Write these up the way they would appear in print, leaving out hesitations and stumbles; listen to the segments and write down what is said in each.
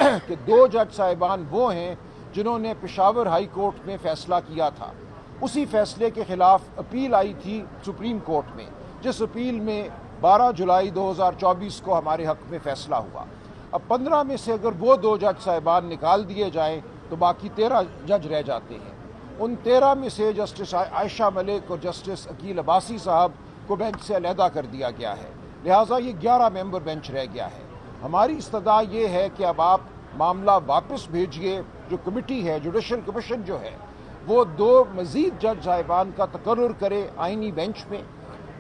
کہ 2 جج صاحبان وہ ہیں جنہوں نے پشاور ہائی کورٹ میں فیصلہ کیا تھا، اسی فیصلے کے خلاف اپیل آئی تھی سپریم کورٹ میں، جس اپیل میں 12 جولائی 2024 کو ہمارے حق میں فیصلہ ہوا۔ اب 15 میں سے اگر وہ 2 جج صاحبان نکال دیے جائیں تو باقی 13 جج رہ جاتے ہیں۔ ان 13 میں سے جسٹس عائشہ ملک اور جسٹس عقیل عباسی صاحب کو بینچ سے علیحدہ کر دیا گیا ہے، لہٰذا یہ 11 ممبر بینچ رہ گیا ہے۔ ہماری استدعا یہ ہے کہ اب آپ معاملہ واپس بھیجیے، جو کمیٹی ہے، جوڈیشل کمیشن جو ہے، وہ 2 مزید جج صاحبان کا تقرر کرے آئینی بینچ میں۔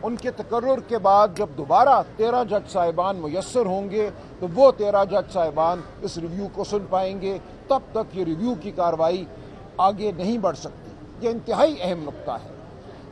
ان کے تقرر کے بعد جب دوبارہ 13 جج صاحبان میسر ہوں گے تو وہ 13 جج صاحبان اس ریویو کو سن پائیں گے، تب تک یہ ریویو کی کارروائی آگے نہیں بڑھ سکتی۔ یہ انتہائی اہم نقطہ ہے،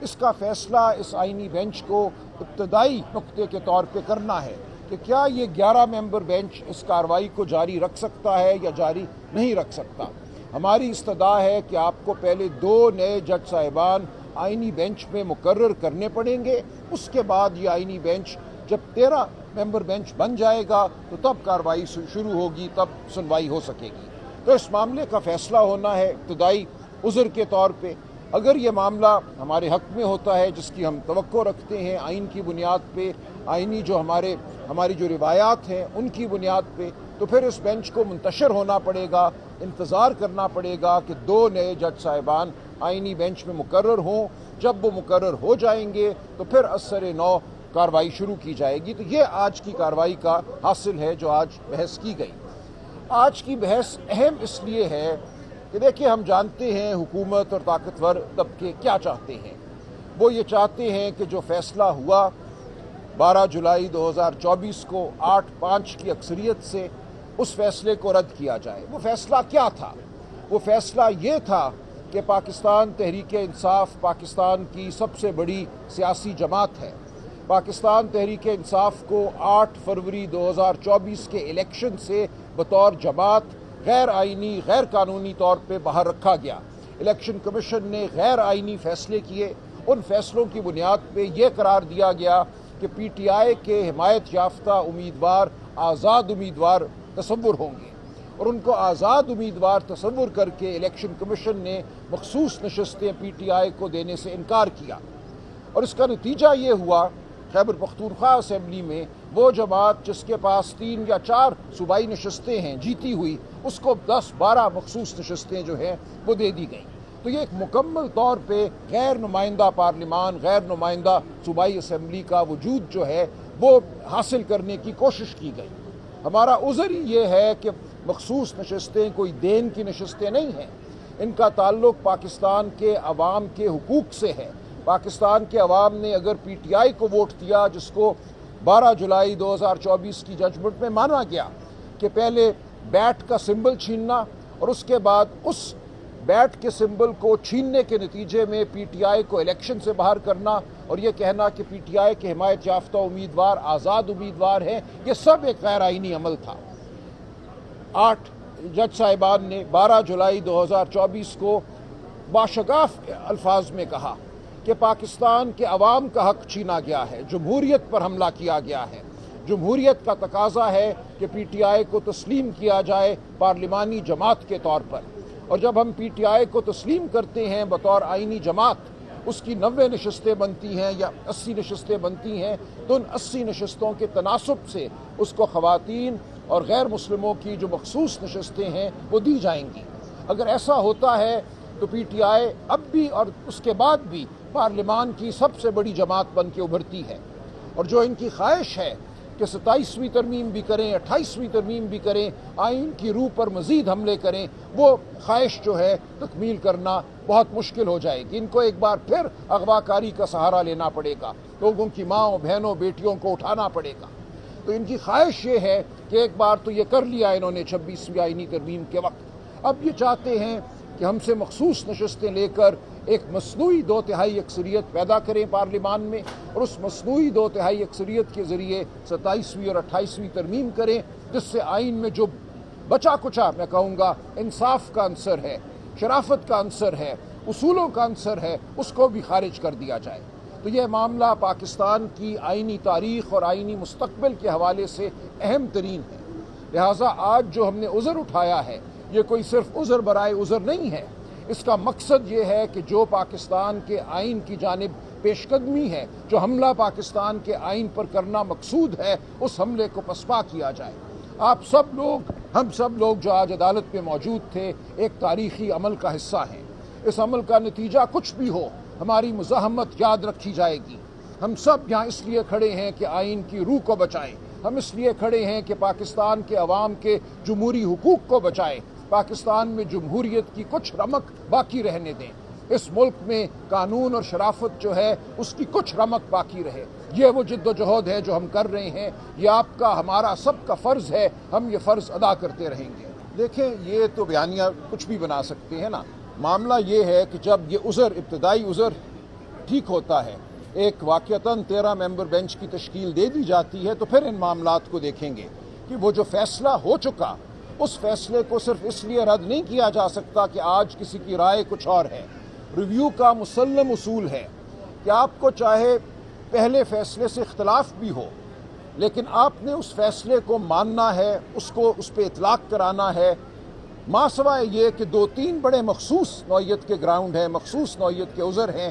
اس کا فیصلہ اس آئینی بینچ کو ابتدائی نقطے کے طور پہ کرنا ہے کہ کیا یہ 11 ممبر بینچ اس کارروائی کو جاری رکھ سکتا ہے یا جاری نہیں رکھ سکتا۔ ہماری استدعا ہے کہ آپ کو پہلے 2 نئے جج صاحبان آئینی بینچ میں مقرر کرنے پڑیں گے، اس کے بعد یہ آئینی بینچ جب 13 ممبر بینچ بن جائے گا تو تب کارروائی شروع ہوگی، تب سنوائی ہو سکے گی۔ تو اس معاملے کا فیصلہ ہونا ہے ابتدائی عذر کے طور پہ۔ اگر یہ معاملہ ہمارے حق میں ہوتا ہے، جس کی ہم توقع رکھتے ہیں آئین کی بنیاد پہ، آئینی جو ہماری جو روایات ہیں ان کی بنیاد پہ، تو پھر اس بینچ کو منتشر ہونا پڑے گا، انتظار کرنا پڑے گا کہ 2 نئے جج صاحبان آئینی بینچ میں مقرر ہوں۔ جب وہ مقرر ہو جائیں گے تو پھر اثر نو کارروائی شروع کی جائے گی۔ تو یہ آج کی کارروائی کا حاصل ہے جو آج بحث کی گئی۔ آج کی بحث اہم اس لیے ہے کہ دیکھیں، ہم جانتے ہیں حکومت اور طاقتور طبقے کیا چاہتے ہیں۔ وہ یہ چاہتے ہیں کہ جو فیصلہ ہوا 12 جولائی 2024 کو 8-5 کی اکثریت سے، اس فیصلے کو رد کیا جائے۔ وہ فیصلہ کیا تھا؟ وہ فیصلہ یہ تھا کہ پاکستان تحریک انصاف پاکستان کی سب سے بڑی سیاسی جماعت ہے۔ پاکستان تحریک انصاف کو 8 فروری 2024 کے الیکشن سے بطور جماعت غیر آئینی، غیر قانونی طور پہ باہر رکھا گیا۔ الیکشن کمیشن نے غیر آئینی فیصلے کیے، ان فیصلوں کی بنیاد پہ یہ قرار دیا گیا کہ پی ٹی آئی کے حمایت یافتہ امیدوار آزاد امیدوار تصور ہوں گے، اور ان کو آزاد امیدوار تصور کر کے الیکشن کمیشن نے مخصوص نشستیں پی ٹی آئی کو دینے سے انکار کیا۔ اور اس کا نتیجہ یہ ہوا، خیبر پختونخوا اسمبلی میں وہ جماعت جس کے پاس 3 یا 4 صوبائی نشستیں ہیں جیتی ہوئی، اس کو 10-12 مخصوص نشستیں جو ہیں وہ دے دی گئیں۔ تو یہ ایک مکمل طور پہ غیر نمائندہ پارلیمان، غیر نمائندہ صوبائی اسمبلی کا وجود جو ہے وہ حاصل کرنے کی کوشش کی گئی۔ ہمارا عذر ہی یہ ہے کہ مخصوص نشستیں کوئی دین کی نشستیں نہیں ہیں، ان کا تعلق پاکستان کے عوام کے حقوق سے ہے۔ پاکستان کے عوام نے اگر پی ٹی آئی کو ووٹ دیا، جس کو 12 جولائی 2024 کی ججمنٹ میں مانا گیا کہ پہلے بیٹ کا سمبل چھیننا اور اس کے بعد اس بیٹ کے سمبل کو چھیننے کے نتیجے میں پی ٹی آئی کو الیکشن سے باہر کرنا اور یہ کہنا کہ پی ٹی آئی کے حمایت یافتہ امیدوار آزاد امیدوار ہیں، یہ سب ایک غیر آئینی عمل تھا۔ 8 جج صاحبان نے 12 جولائی 2024 کو باشگاف الفاظ میں کہا کہ پاکستان کے عوام کا حق چھینا گیا ہے، جمہوریت پر حملہ کیا گیا ہے، جمہوریت کا تقاضا ہے کہ پی ٹی آئی کو تسلیم کیا جائے پارلیمانی جماعت کے طور پر، اور جب ہم پی ٹی آئی کو تسلیم کرتے ہیں بطور آئینی جماعت، اس کی 90 نشستیں بنتی ہیں یا 80 نشستیں بنتی ہیں، تو ان 80 نشستوں کے تناسب سے اس کو خواتین اور غیر مسلموں کی جو مخصوص نشستیں ہیں وہ دی جائیں گی۔ اگر ایسا ہوتا ہے تو پی ٹی آئی اب بھی اور اس کے بعد بھی پارلیمان کی سب سے بڑی جماعت بن کے ابھرتی ہے، اور جو ان کی خواہش ہے کہ 27ویں ترمیم بھی کریں، 28ویں ترمیم بھی کریں، آئین کی روح پر مزید حملے کریں، وہ خواہش جو ہے تکمیل کرنا بہت مشکل ہو جائے گی۔ ان کو ایک بار پھر اغوا کاری کا سہارا لینا پڑے گا، لوگوں کی ماؤں، بہنوں، بیٹیوں کو اٹھانا پڑے گا۔ تو ان کی خواہش یہ ہے کہ ایک بار تو یہ کر لیا انہوں نے 26ویں آئینی ترمیم کے وقت، اب یہ چاہتے ہیں کہ ہم سے مخصوص نشستیں لے کر ایک مصنوعی 2/3 اکثریت پیدا کریں پارلیمان میں، اور اس مصنوعی 2/3 اکثریت کے ذریعے 27ویں اور 28ویں ترمیم کریں، جس سے آئین میں جو بچا کچا، میں کہوں گا، انصاف کا عنصر ہے، شرافت کا عنصر ہے، اصولوں کا عنصر ہے، اس کو بھی خارج کر دیا جائے۔ تو یہ معاملہ پاکستان کی آئینی تاریخ اور آئینی مستقبل کے حوالے سے اہم ترین ہے۔ لہٰذا آج جو ہم نے عذر اٹھایا ہے یہ کوئی صرف عذر برائے عذر نہیں ہے، اس کا مقصد یہ ہے کہ جو پاکستان کے آئین کی جانب پیش قدمی ہے، جو حملہ پاکستان کے آئین پر کرنا مقصود ہے، اس حملے کو پسپا کیا جائے۔ آپ سب لوگ، ہم سب لوگ جو آج عدالت میں موجود تھے، ایک تاریخی عمل کا حصہ ہیں۔ اس عمل کا نتیجہ کچھ بھی ہو، ہماری مزاحمت یاد رکھی جائے گی۔ ہم سب یہاں اس لیے کھڑے ہیں کہ آئین کی روح کو بچائیں، ہم اس لیے کھڑے ہیں کہ پاکستان کے عوام کے جمہوری حقوق کو بچائیں، پاکستان میں جمہوریت کی کچھ رمق باقی رہنے دیں، اس ملک میں قانون اور شرافت جو ہے اس کی کچھ رمق باقی رہے۔ یہ وہ جد و جہد ہے جو ہم کر رہے ہیں، یہ آپ کا، ہمارا سب کا فرض ہے، ہم یہ فرض ادا کرتے رہیں گے۔ دیکھیں، یہ تو بیانیہ کچھ بھی بنا سکتے ہیں نا، معاملہ یہ ہے کہ جب یہ عذر، ابتدائی عذر ٹھیک ہوتا ہے، ایک واقعتاً 13 ممبر بینچ کی تشکیل دے دی جاتی ہے، تو پھر ان معاملات کو دیکھیں گے کہ وہ جو فیصلہ ہو چکا، اس فیصلے کو صرف اس لیے رد نہیں کیا جا سکتا کہ آج کسی کی رائے کچھ اور ہے۔ ریویو کا مسلم اصول ہے کہ آپ کو چاہے پہلے فیصلے سے اختلاف بھی ہو، لیکن آپ نے اس فیصلے کو ماننا ہے، اس پہ اطلاق کرانا ہے، ماں سوائے یہ کہ 2-3 بڑے مخصوص نوعیت کے گراؤنڈ ہیں، مخصوص نوعیت کے عذر ہیں،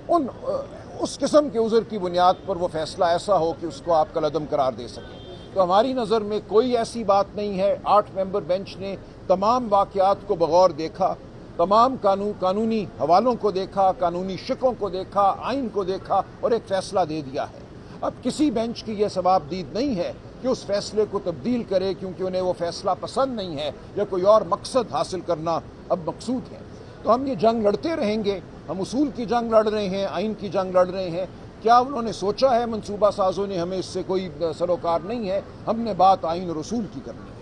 اس قسم کے عذر کی بنیاد پر وہ فیصلہ ایسا ہو کہ اس کو آپ کالعدم قرار دے سکیں۔ تو ہماری نظر میں کوئی ایسی بات نہیں ہے۔ 8 ممبر بینچ نے تمام واقعات کو بغور دیکھا، تمام قانونی حوالوں کو دیکھا، قانونی شقوں کو دیکھا، آئین کو دیکھا اور ایک فیصلہ دے دیا ہے۔ اب کسی بینچ کی یہ ثوابدید نہیں ہے کہ اس فیصلے کو تبدیل کرے کیونکہ انہیں وہ فیصلہ پسند نہیں ہے یا کوئی اور مقصد حاصل کرنا اب مقصود ہے۔ تو ہم یہ جنگ لڑتے رہیں گے، ہم اصول کی جنگ لڑ رہے ہیں، آئین کی جنگ لڑ رہے ہیں۔ کیا انہوں نے سوچا ہے منصوبہ سازوں نے، ہمیں اس سے کوئی سروکار نہیں ہے، ہم نے بات آئین اور اصول کی کرنی ہے۔